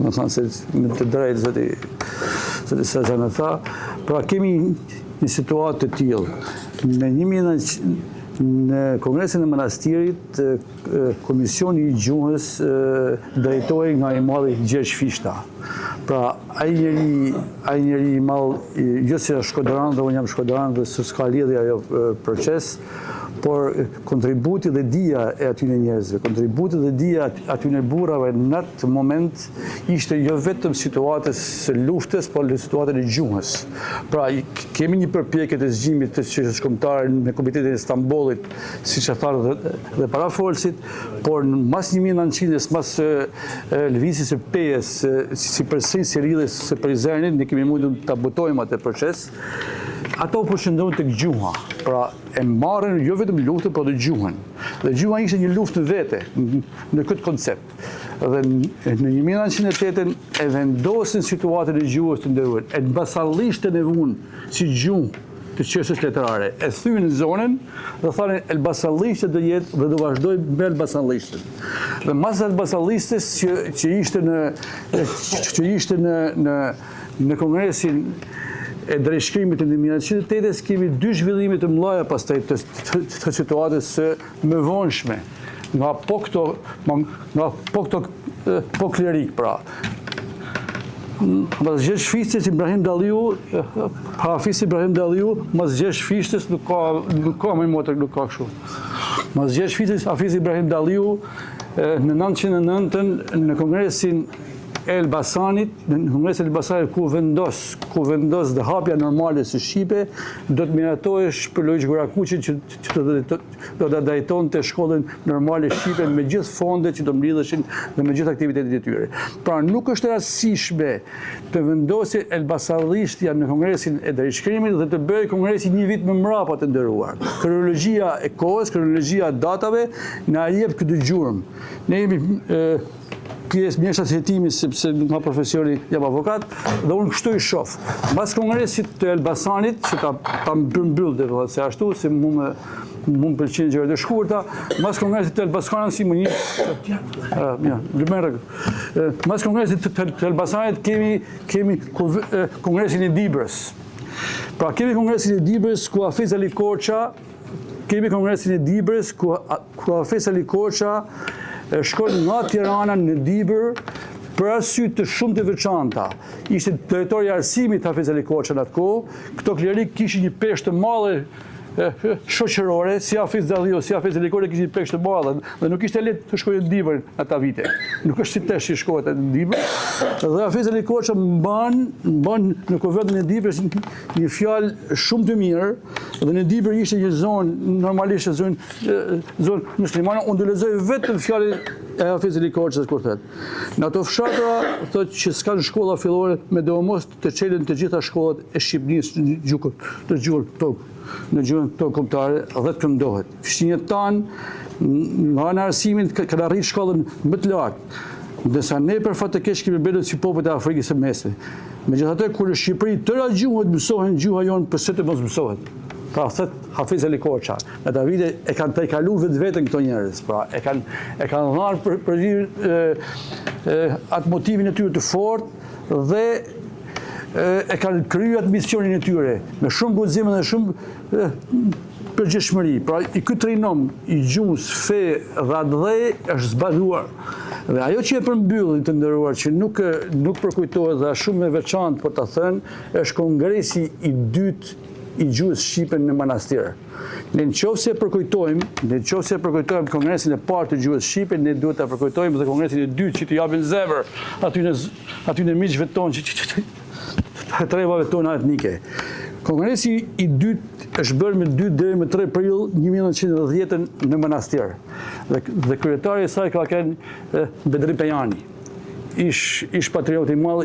Më thënë se me të drejtë zoti Sezan e tha, pra kemi një situatë të tillë. Në Kongresin e Manastirit, Komisioni i Gjuhës drejtohej nga i madhi Gjergj Fishta. Pra, ai njeri i madh, jo se është shkodranë dhe unë jam shkodranë dhe s'ka lidhje ajo proces, por kontributi dhe dija e atyre njerëzve, kontributi dhe dija atyre burrave në atë moment ishte jo vetëm situatës së luftës, por situatën e gjuhës. Pra, kemi një përpjekje të zgjimit të çështës kombëtare me Komitetin e Stambollit, siç e tharë dhe parafolsit, por mas 1900-s, mas lëvizjes së PE-s, si përsëri si rrjedhjes së Prizrenit, ne kemi mundur ta botojmë atë proces. Ato përshëndron tek gjuha. Pra, e marrën jo vetëm luftën, por dhe gjuhën. Dhe gjuha ishte një luftë vete në këtë koncept. Dhe në 1908 e vendosin situatën e gjuhës të nderuar. E Elbasanlishtën e vunë si gjuhë të çështës letrare. E thyen në zonën dhe thanë Elbasanlishtë do jetë dhe do vazhdoj me Elbasanlishtën. Dhe mas Elbasanlistës që ishte në Kongresin e drejtshkrimit të 1908-s kemi dy zhvillime të mëdha pastaj të situatës së mëvonshme. Nga po klerik pra. Mas Gjergj Fishtës Ibrahim Dalliu, Hafiz Ibrahim Dalliu, mas Gjergj Fishtës nuk ka më motër, nuk ka kështu. Mas Gjergj Fishtës Hafiz Ibrahim Dalliu në 1909 në Kongresin Elbasanit, në Kongresin Elbasanit ku vendos dhe hapja normale së Shqipe, do të miratohesh për Lojzh Gorakuqin që do të drejtonte shkollën normale Shqipe me gjithë fondet që do mlidheshin dhe me gjithë aktivitetet e tyre. Pra nuk është rastësishme të vendosë Elbasanlishtja në Kongresin e drejtshkrimit dhe të bëjë Kongresi një vit më mbrapa të nderuar. Kronologjia e kohës, kronologjia e datave na jep këtë gjurmë. Ne jemi pjesë mjeshtat hetimi sepse nga profesioni jam avokat dhe unë kështu i shoh. Mbas Kongresit të Elbasanit, që ta mbyll dhe se ashtu, se mu më pëlqen gjërat e shkurta, mbas Kongresit të Elbasanit si më mbas Kongresit të Elbasanit kemi Kongresin e Dibrës. Pra kemi Kongresin e Dibrës ku Hafiz Ali Korça, shkon nga Tirana në Dibër për arsye të shumë të veçanta. Ishte drejtori i arsimit Hafiz Ali Korça në atë kohë. Këto klerik kishin një peshë të madhe shoqërore, si Hafiz Dalliu, si Hafiz Ali Korça kishin një peshë të madhe dhe nuk ishte lehtë të shkojë në Dibër ata vite. Nuk është si tash që shkohet në Dibër. Dhe Hafiz Ali Korça mban në Kuvendin e Dibrës një fjalë shumë të mirë. Dhe në Dibër ishte një zonë, normalisht zonë muslimane, unë do lexoj vetëm fjalën e Hafiz Ali Korçës kur thotë. Në ato fshatra thotë që s'kan shkolla fillore me domos të çelën të gjitha shkollat e Shqipërisë në gjuhën tokë kombëtare dhe të këndohet. Fshinjët tanë nga ana e arsimit kanë arrit shkollën më të lartë. Ndërsa ne për fat të keq kemi bërë si popujt e Afrikës së Mesme. Megjithatë kur në Shqipëri tëra gjuhët mësohen, gjuha jonë pse të mos mësohet. Pra thot Hafiz Ali Korça, në ta vite e kanë tejkalu vetën këto njerëz, pra e kanë dhënë për atë motivin e tyre të fortë dhe e kanë kryer atë misionin e tyre me shumë guxim dhe shumë përgjegjësi. Pra i ky trinom i gjuhës, fe dhe adhe është zbaluar. Dhe ajo që e përmbylli të nderuar që nuk përkujtohet dhe është shumë e veçantë për ta thënë, është kongresi i dytë i gjuhës shqipe në Manastir. Ne nëse përkujtojmë kongresin e parë të gjuhës shqipe, ne duhet ta përkujtojmë dhe kongresin e dytë që t'i japin zemër aty në miqve tonë që trevave tona etnike. Kongresi i dytë është bërë me 2 deri më 3 prill 1910 në Manastir. Dhe kryetari i saj ka qenë Bedri Pejani. Ish patrioti i madh